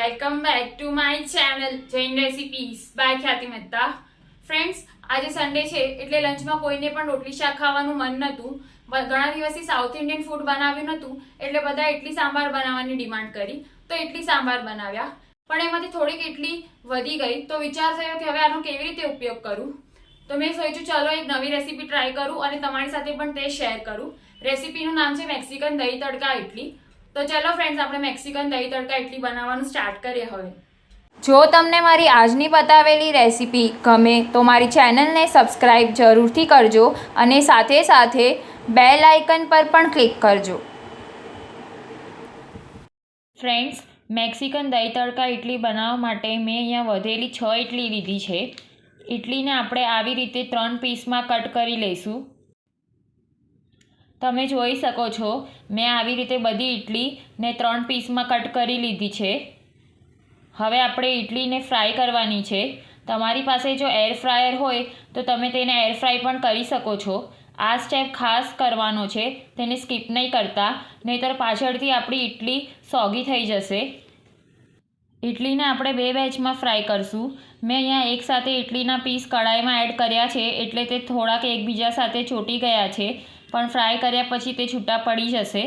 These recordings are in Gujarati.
Welcome back to my channel Jain recipes by Khyati Mehta. Friends, આજે સન્ડે છે એટલે લંચમાં કોઈને પણ રોટલી શાક ખાવાનું મન નહોતું. ઘણા દિવસથી સાઉથ ઇન્ડિયન ફૂડ બનાવ્યું નહોતું એટલે બધા ઇડલી સાંભાર બનાવવાની ડિમાન્ડ કરી, તો ઇડલી સાંભાર બનાવ્યા. પણ એમાંથી થોડીક ઇડલી વધી ગઈ તો વિચાર થયો કે હવે આનો કેવી રીતે ઉપયોગ કરું. તો મેં સોચ્યું ચલો એક નવી રેસીપી ટ્રાય કરું અને તમારી સાથે પણ તે શેર કરું. રેસીપીનું નામ છે મેક્સિકન દહીં તડકા ઇડલી. તો ચલો ફ્રેન્ડ્સ, આપણે મેક્સિકન દહીં તડકા ઇડલી બનાવવાનું સ્ટાર્ટ કરીએ હવે. જો તમને મારી આજની બતાવેલી રેસીપી ગમે તો મારી ચેનલને સબસ્ક્રાઈબ જરૂરથી કરજો અને સાથે સાથે બેલ આઇકન પર પણ ક્લિક કરજો. ફ્રેન્ડ્સ, મેક્સિકન દહીં તડકા ઇડલી બનાવવા માટે મેં અહીંયા વધેલી 6 ઇડલી લીધી છે. ઇડલીને આપણે આવી રીતે 3 પીસમાં કટ કરી લઈશું. તમે જોઈ શકો છો, મેં આવી રીતે બધી ઇડલીને 3 પીસમાં કટ કરી લીધી છે. હવે આપણે ઇડલીને ફ્રાય કરવાની છે. તમારી પાસે જો એર ફ્રાયર હોય તો તમે તેને એર ફ્રાય પણ કરી શકો છો. આ સ્ટેપ ખાસ કરવાનો છે, તેને સ્કીપ નહીં કરતા, નહીંતર પાછળથી આપણી ઇડલી સોગી થઈ જશે. ઇડલીને આપણે 2 બેચમાં ફ્રાય કરશું. મેં અહીંયા એકસાથે ઇડલીના પીસ કડાઈમાં એડ કર્યા છે એટલે તે થોડાક એકબીજા સાથે ચોંટી ગયા છે, પણ ફ્રાય કર્યા પછી તે છૂટા પડી જશે.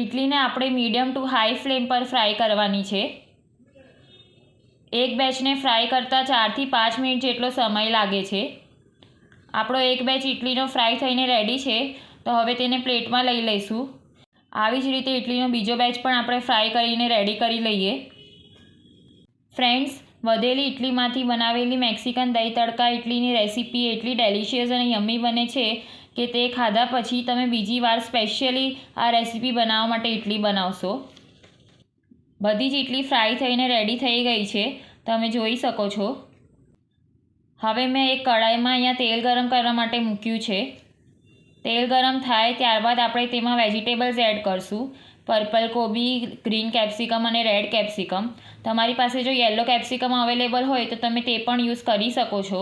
ઇડલીને આપણે મીડિયમ ટુ હાઈ ફ્લેમ પર ફ્રાય કરવાની છે. એક બેચને ફ્રાય કરતાં 4 થી 5 મિનિટ જેટલો સમય લાગે છે. આપણો એક બેચ ઇડલીનો ફ્રાય થઈને રેડી છે, તો હવે તેને પ્લેટમાં લઈ લઈશું. આવી જ રીતે ઇડલીનો બીજો બેચ પણ આપણે ફ્રાય કરીને રેડી કરી લઈએ. ફ્રેન્ડ્સ, વધેલી ઇડલીમાંથી બનાવેલી મેક્સિકન દહીં તડકા ઇડલીની રેસીપી એટલી ડેલિશિયસ અને યમ્મી બને છે કે તે ખાધા પછી તમે બીજી વાર સ્પેશિયલી આ રેસીપી બનાવવા માટે ઇડલી બનાવશો. બધી જ ઇડલી ફ્રાય થઈને રેડી થઈ ગઈ છે, તમે જોઈ શકો છો. હવે મેં એક કડાઈમાં અહીંયા તેલ ગરમ કરવા માટે મૂક્યું છે. તેલ ગરમ થાય ત્યારબાદ આપણે તેમાં વેજીટેબલ્સ એડ કરશું. પર્પલ કોબી, ગ્રીન કેપ્સિકમ અને રેડ કેપ્સિકમ. તમારી પાસે જો યલો કેપ્સિકમ અવેલેબલ હોય તો તમે તે પણ યુઝ કરી શકો છો.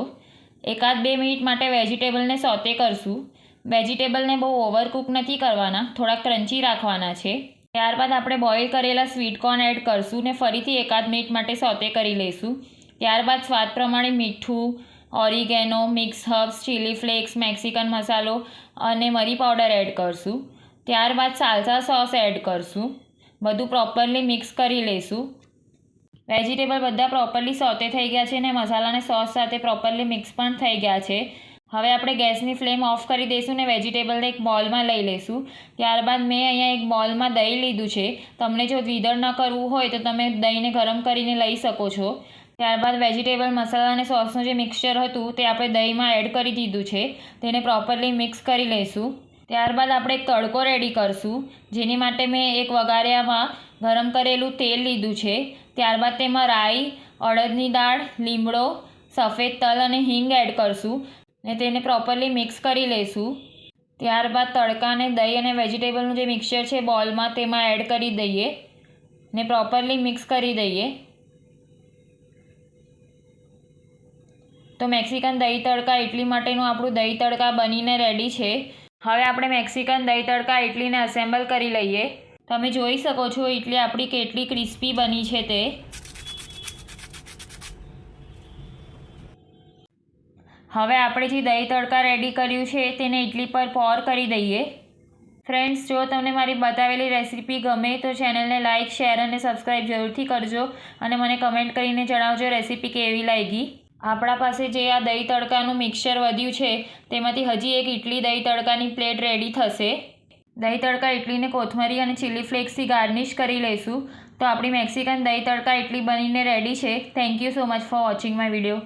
1-2 મિનિટ માટે વેજીટેબલને સોતે કરશું. વેજીટેબલને બહુ ઓવરકુક નથી કરવાના, થોડા ક્રન્ચી રાખવાના છે. ત્યારબાદ આપણે બોઇલ કરેલા સ્વીટ કોર્ન એડ કરશું ને ફરીથી 1-2 મિનિટ માટે સોતે કરી લઈશું. ત્યારબાદ સ્વાદ પ્રમાણે મીઠું, oregano, mix herbs, chilli flakes, Mexican મસાલો અને મરી પાવડર એડ કરશું. ત્યારબાદ સાલ્સા સોસ એડ કરશું. બધું પ્રોપરલી મિક્સ કરી લઈશું. વેજીટેબલ બધા પ્રોપરલી સોતે થઈ ગયા છે અને મસાલાને સોસ સાથે પ્રોપરલી મિક્સ પણ થઈ ગયા છે. હવે આપણે ગેસની ફ્લેમ ઓફ કરી દઈશું ને વેજીટેબલને એક બોલમાં લઈ લઈશું. ત્યારબાદ મેં અહીંયા એક બોલમાં દહીં લીધું છે. તમને જો દ્વિદળ ન કરવું હોય તો તમે દહીંને ગરમ કરીને લઈ શકો છો. ત્યારબાદ વેજીટેબલ, મસાલા અને સોસનું જે મિક્સચર હતું તે આપણે દહીંમાં એડ કરી દીધું છે. તેને પ્રોપરલી મિક્સ કરી લઈશું. ત્યારબાદ આપણે એક તડકો રેડી કરશું, જેની માટે મેં એક વઘારિયામાં ગરમ કરેલું તેલ લીધું છે. ત્યારબાદ તેમાં રાઈ, અડદની દાળ, લીમડો, સફેદ તલ અને હિંગ એડ કરશું ને તેને પ્રોપરલી મિક્સ કરી લઈશું. ત્યારબાદ તડકાને દહીં અને વેજીટેબલનું જે મિક્સચર છે બોલમાં તેમાં એડ કરી દઈએ ને પ્રોપરલી મિક્સ કરી દઈએ. તો મેક્સિકન દહીં તડકા ઇડલી માટેનું આપણું દહીં તડકા બનીને રેડી છે. હવે આપણે મેક્સિકન દહીં તડકા ઇડલીને અસેમ્બલ કરી લઈએ. તમે જોઈ શકો છો ઇડલી આપણી કેટલી ક્રિસ્પી બની છે તે. હવે આપણે જે દહીં તડકા રેડી કર્યું છે તેને ઇડલી પર પોર કરી દઈએ. ફ્રેન્ડ્સ, જો તમને મારી બતાવેલી રેસીપી ગમે તો ચેનલને લાઇક, શેર અને સબસ્ક્રાઈબ જરૂરથી કરજો અને મને કમેન્ટ કરીને જણાવજો રેસીપી કેવી લાગી. આપણા પાસે જે આ દહીં તડકાનું મિક્સચર વધ્યું છે તેમાંથી હજી એક ઇડલી દહીં તડકાની પ્લેટ રેડી થશે. દહીં તડકા ઇડલીને કોથમરી અને ચીલી ફ્લેક્સથી ગાર્નિશ કરી લઈશું. તો આપણી મેક્સિકન દહીં તડકા ઇડલી બનીને રેડી છે. Thank you so much for watching my video.